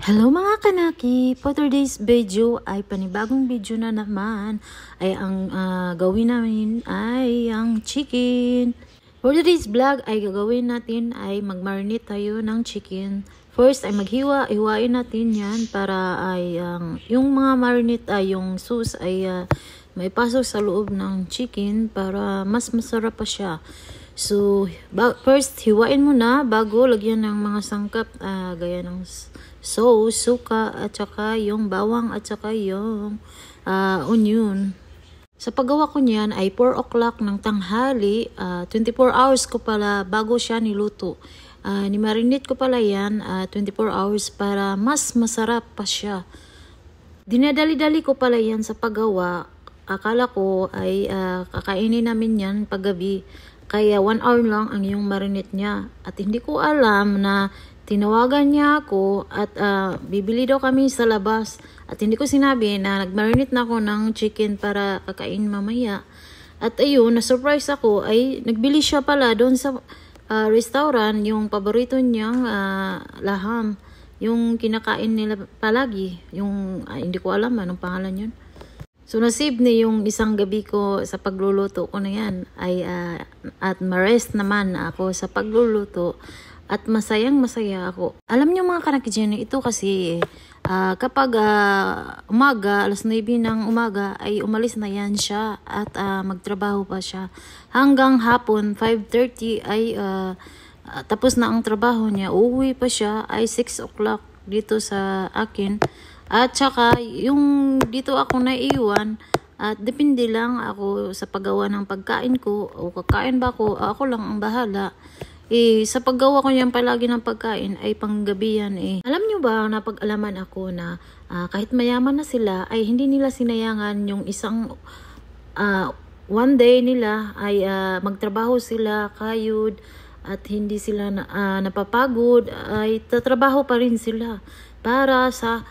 Hello mga kanaki! For today's video ay panibagong video na naman ay ang gawin namin ay ang chicken. For today's vlog ay gagawin natin ay mag-marinate tayo ng chicken. First ay hiwain natin yan para ay yung mga marinate ay yung sauce ay may pasok sa loob ng chicken para mas masarap pa siya. So, first hiwain mo na bago lagyan ng mga sangkap gaya ng sauce, suka, at saka yung bawang, at saka yung onion. Sa paggawa ko niyan ay 4 o'clock ng tanghali, 24 hours ko pala bago siya niluto. Nimarinate ko pala yan 24 hours para mas masarap pa siya. Dinadali-dali ko pala yan sa paggawa. Akala ko ay kakainin namin yan paggabi. Kaya 1 hour lang ang yung marinate niya. At hindi ko alam na tinawagan niya ako at bibili daw kami sa labas. At hindi ko sinabi na nag-marinate na ako ng chicken para kakain mamaya. At ayun, na-surprise ako ay nagbili siya pala doon sa restaurant yung paborito niyang laham. Yung kinakain nila palagi. Yung hindi ko alam anong pangalan yun. So nasib ni yung isang gabi ko sa pagluluto ko na yan ay at ma-rest naman ako sa pagluluto at masayang-masaya ako. Alam niyo mga kanakijin, ito kasi kapag umaga, alas 9 ng umaga ay umalis na yan siya at magtrabaho pa siya. Hanggang hapon 5:30 ay tapos na ang trabaho niya. Uuwi pa siya ay 6 o'clock dito sa akin. At saka, yung dito ako naiiwan, at depende lang ako sa paggawa ng pagkain ko, o kakain ba ako lang ang bahala. Sa paggawa ko yan palagi ng pagkain, ay panggabi yan Alam nyo ba, napag-alaman ako na kahit mayaman na sila, ay hindi nila sinayangan yung isang one day nila, ay magtrabaho sila, kayod, at hindi sila napapagod, ay tatrabaho pa rin sila para sa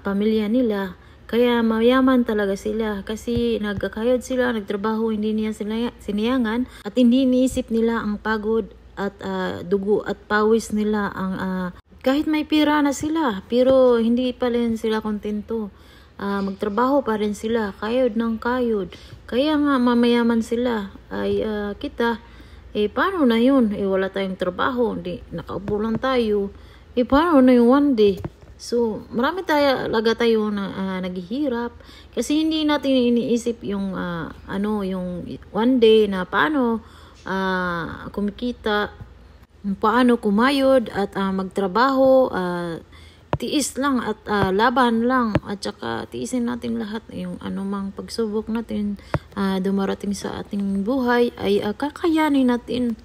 pamilya nila. Kaya mayaman talaga sila kasi nagkakayod sila, nagtrabaho, hindi niya sinayangan at hindi iniisip nila ang pagod at dugo at pawis nila ang kahit may pira na sila pero hindi pa rin sila kontento. Magtrabaho pa rin sila, kayod ng kayod. Kaya nga mamayaman sila ay kita paano na yun? Wala tayong trabaho, hindi nakaupo lang tayo. Paano na yung one day? So, marami talaga tayo na naghihirap kasi hindi natin iniisip yung yung one day na paano kumikita, paano kumayod at magtrabaho, tiis lang at laban lang at saka tiisin natin lahat yung anumang pagsubok natin dumarating sa ating buhay ay kakayanin natin.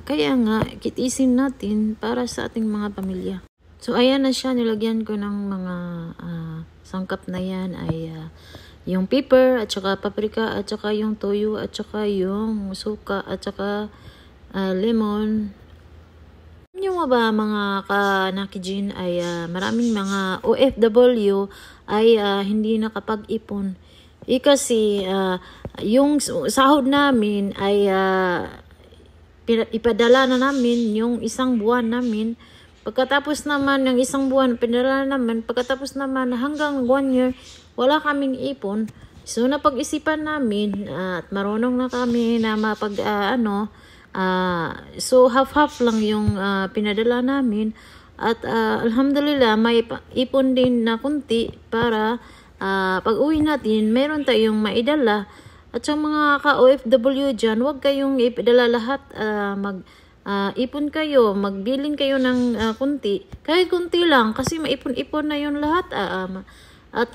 Kaya nga kitiisin natin para sa ating mga pamilya. So, ayan na siya. Nilagyan ko ng mga sangkap na yan ay yung pepper, at saka paprika, at saka yung toyo, at saka yung suka, at saka lemon. Alam nyo ba mga kanakijin ay maraming mga OFW ay hindi nakapag-ipon. Kasi yung sahod namin ay ipadala na namin yung isang buwan namin. Pagkatapos naman ng isang buwan, pinadala naman, pagkatapos naman hanggang 1 year, wala kaming ipon. So, napag-isipan namin at marunong na kami na so, half-half lang yung pinadala namin. At alhamdulillah, may ipon din na kunti para pag uwi natin, meron tayong maidala. At sa mga ka-OFW dyan, huwag kayong ipadala lahat ipon kayo, magbilin kayo ng kunti. Kahit kunti lang kasi maipon-ipon na yun lahat. At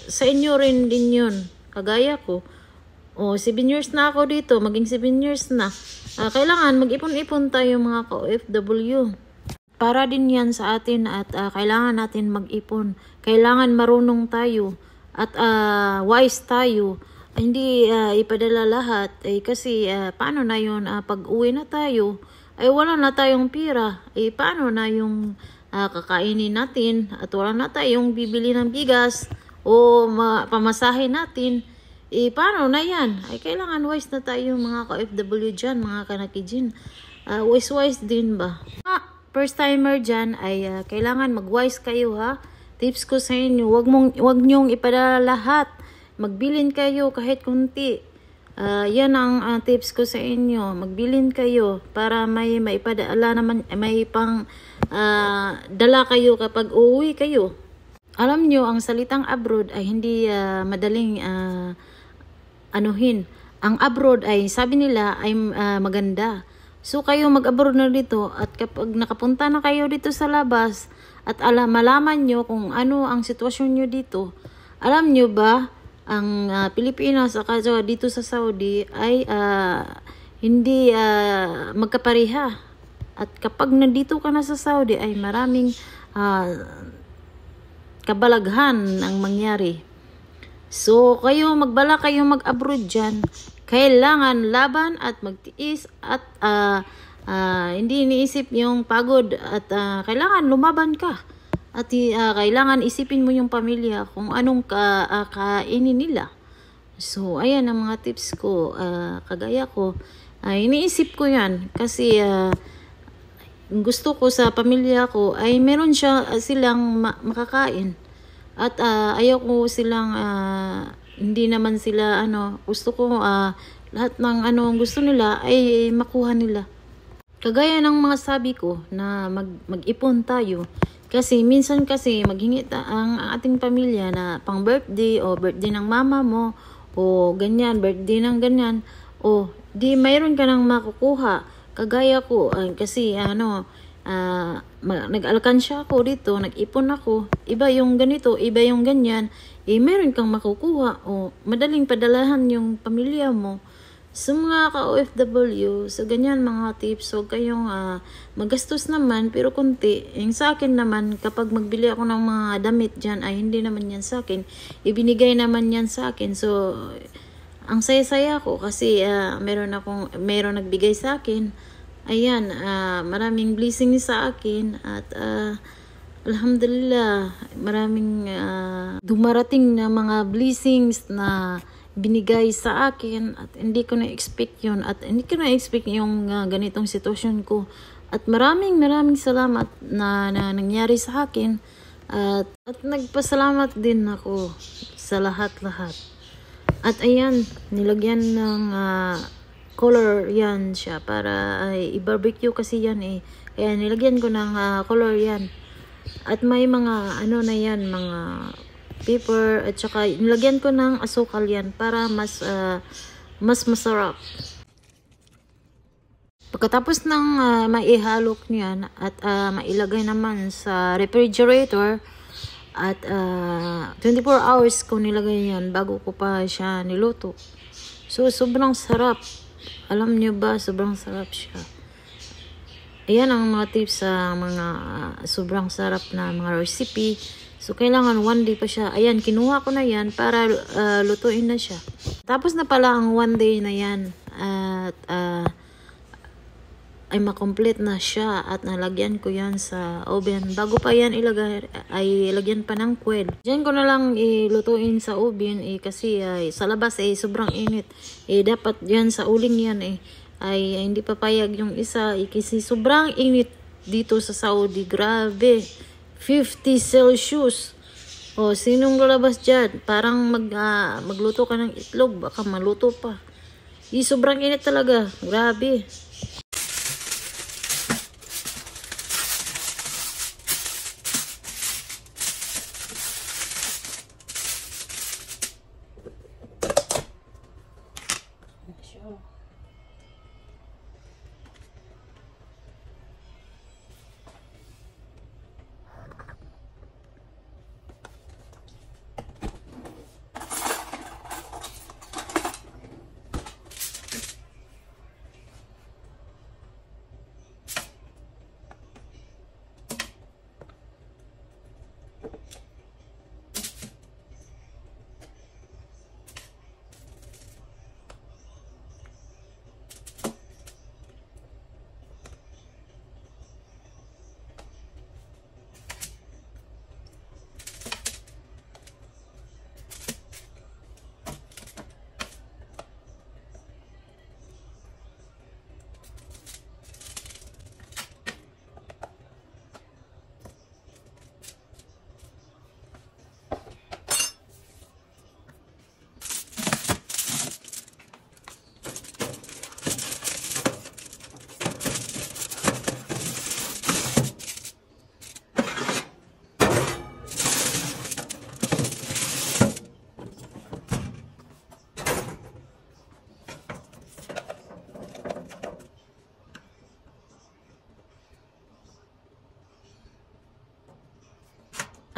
sa inyo rin din yun. Kagaya ko. 7 years na ako dito. Maging 7 years na. Kailangan mag-ipon-ipon tayo mga ka-OFW. Para din yan sa atin at kailangan natin mag-ipon. Kailangan marunong tayo at wise tayo. Hindi ipadala lahat kasi paano na yun pag uwi na tayo ay wala na tayong pira paano na yung kakainin natin at wala na tayong bibili ng bigas o pamasahe natin paano na yan ay kailangan wise na tayo mga ka-FW dyan mga kanakijin. Wise din ba first timer dyan ay kailangan mag-wise kayo ha. Tips ko sa inyo, wag nyong ipadala lahat. Magbilin kayo kahit kunti. Yan ang tips ko sa inyo. Magbilin kayo para may maipadala naman, may pang dala kayo kapag uuwi kayo. Alam nyo, ang salitang abroad ay hindi madaling anuhin. Ang abroad ay, sabi nila, ay maganda. So kayo mag-abroad na dito at kapag nakapunta na kayo dito sa labas at malaman nyo kung ano ang sitwasyon nyo dito. Alam nyo ba, ang Pilipinas at dito sa Saudi ay hindi magkapareha. At kapag nandito ka na sa Saudi ay maraming kabalaghan ang mangyari. So kayo magbala kayo mag-abroad dyan. Kailangan laban at magtiis at hindi iniisip yung pagod at kailangan lumaban ka. At kailangan isipin mo yung pamilya kung anong kainin nila. So, ayan ang mga tips ko. Kagaya ko, iniisip ko yan. Kasi gusto ko sa pamilya ko ay meron silang makakain. At ayaw ko silang, hindi naman sila, gusto ko lahat ng gusto nila ay makuha nila. Kagaya ng mga sabi ko na mag-ipon tayo. Kasi minsan maghingi ang ating pamilya na pang birthday o birthday ng mama mo o ganyan, birthday ng ganyan o di mayroon ka nang makukuha. Kagaya ko kasi nag-alkansya ako dito, nag-ipon ako. Iba yung ganito, iba yung ganyan. Mayroon kang makukuha o madaling padalahan yung pamilya mo. Sa mga ka-OFW, sa ganyan mga tips, huwag kayong magastos naman, pero kunti. Yung sa akin naman, kapag magbili ako ng mga damit dyan, ay hindi naman yan sa akin. Ibinigay naman yan sa akin. So, ang saya-saya ko kasi meron nagbigay sa akin. Ayan, maraming blessing sa akin. At alhamdulillah, maraming dumarating na mga blessings na binigay sa akin at hindi ko na-expect yun at hindi ko na-expect yung ganitong sitwasyon ko at maraming salamat na nangyari sa akin at nagpasalamat din ako sa lahat-lahat at ayan, nilagyan ng color yan siya para i-barbecue kasi yan kaya nilagyan ko ng color yan at may mga na yan, mga paper at saka nilagyan ko ng asukal yan para mas masarap. Pagkatapos ng maihalok niyan at mailagay naman sa refrigerator at 24 hours ko nilagay yan bago ko pa siya niluto. So sobrang sarap. Alam niyo ba, sobrang sarap siya. Ayan ang mga tips sa mga sobrang sarap na mga recipe. So, kailangan 1 day pa siya. Ayan, kinuha ko na yan para lutuin na siya. Tapos na pala ang 1 day na yan. At ay makomplete na siya. At nalagyan ko yan sa oven. Bago pa yan ilagay, ay lagyan pa ng kwel. Diyan ko na lang ilutuin sa oven. Kasi sa labas sobrang init. Dapat yan sa uling yan ay hindi papayag yung isa. Kasi sobrang init dito sa Saudi. Grabe. 50 Celsius. O, sinong lalabas dyan? Parang magluto ka ng itlog. Baka maluto pa. Sobrang init talaga. Grabe.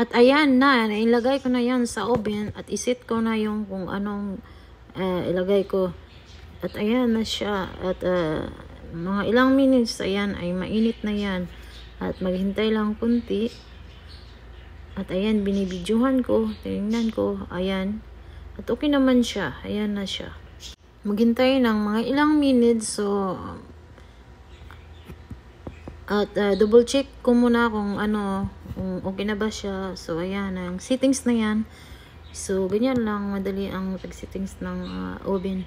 At ayan na, ilagay ko na yan sa oven at isit ko na yung kung anong ilagay ko. At ayan na siya. At mga ilang minutes, ayan, ay mainit na yan. At maghintay lang kunti. At ayan, binibidyohan ko. Tingnan ko. Ayan. At okay naman siya. Ayan na siya. Maghintay ng mga ilang minutes. So, at double check ko muna kung kung okay na ba siya. So, ayan. Ang settings na yan. So, ganyan lang. Madali ang pag-settings ng oven.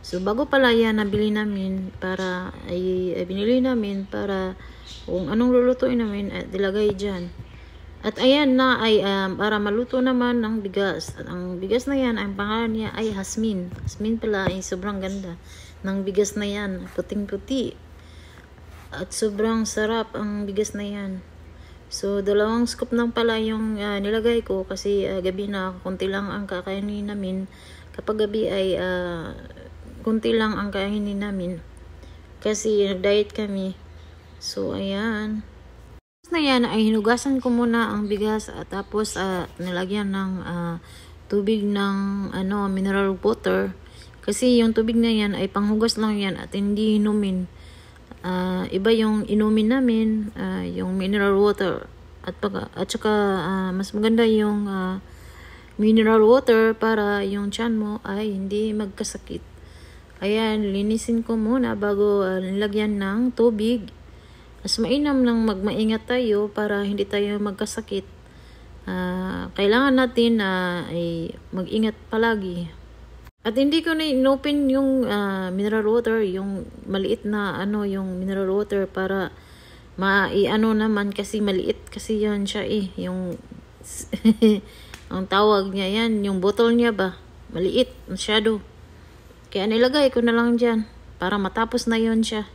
So, bago pala yan, nabili namin para, binili namin para kung anong lulutuin namin, ilagay dyan. At ayan na, para maluto naman ng bigas. At ang bigas na yan, ang pangalan niya ay Hasmin. Hasmin pala, ay sobrang ganda ng bigas na yan. Puting-puti. At sobrang sarap ang bigas na yan. So, 2 scoop lang pala yung nilagay ko kasi gabi na, konti lang ang kakainin namin. Kapag gabi ay konti lang ang kainin namin kasi nag-diet kami. So, ayan. Na yan ay hinugasan ko muna ang bigas at tapos nilagyan ng tubig ng mineral water kasi yung tubig na yan ay panghugas lang yan at hindi inumin. Iba yung inumin namin, yung mineral water at saka mas maganda yung mineral water para yung tiyan mo ay hindi magkasakit. Ayan, linisin ko muna bago nilagyan ng tubig. Mas mainam lang magmaingat tayo para hindi tayo magkasakit. Kailangan natin ay mag-ingat palagi. At hindi ko na inopen yung mineral water, yung maliit na yung mineral water para naman kasi maliit kasi yan siya yung ang tawag niya yan, yung bottle niya ba, maliit masyado. Kaya nilagay ko na lang dyan para matapos na yon siya.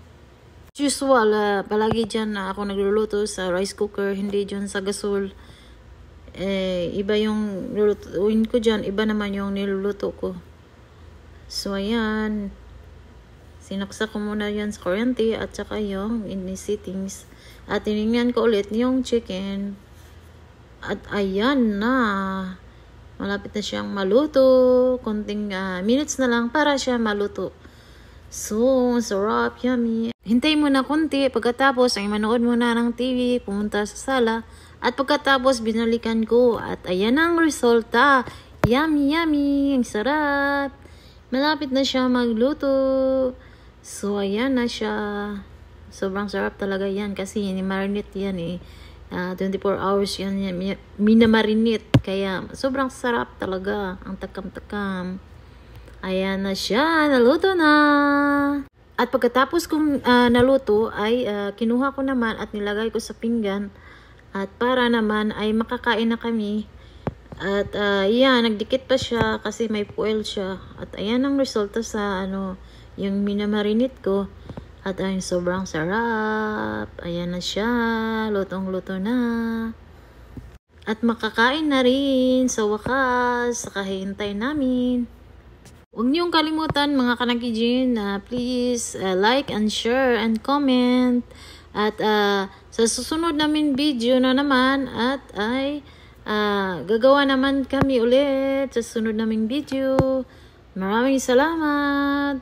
Usual, palagi dyan na ako nagluluto sa rice cooker, hindi dyan sa gasol. Iba yung lulutuin ko dyan, iba naman yung niluluto ko. So, ayan. Sinaksak ko muna yan sa kuryente at saka yung in the settings. At tinignan ko ulit yung chicken. At ayan na. Malapit na siyang maluto. Konting minutes na lang para siya maluto. So, sarap, yummy. Hintay mo na konti. Pagkatapos ay manood muna ng TV. Pumunta sa sala. At pagkatapos binalikan ko. At ayan ang resulta. Yummy, yummy. Ang sarap. Malapit na siya magluto. So, ayan na siya. Sobrang sarap talaga yan. Kasi marinate yan 24 hours yan. Minamarinate. Kaya sobrang sarap talaga. Ang takam-takam. Ayan na siya. Naluto na. At pagkatapos kong naluto ay kinuha ko naman at nilagay ko sa pinggan. At para naman ay makakain na kami. At yan, nagdikit pa siya kasi may foil siya. At ayan ang resulta sa yung minamarinate ko. At ayun, sobrang sarap. Ayan na siya. Lutong-luto na. At makakain na rin sa wakas. Sa kahintay namin. Huwag niyong kalimutan mga kanakijin na please like and share and comment. At sa susunod namin video na naman at ay gagawa naman kami ulit sa susunod naming video. Maraming salamat!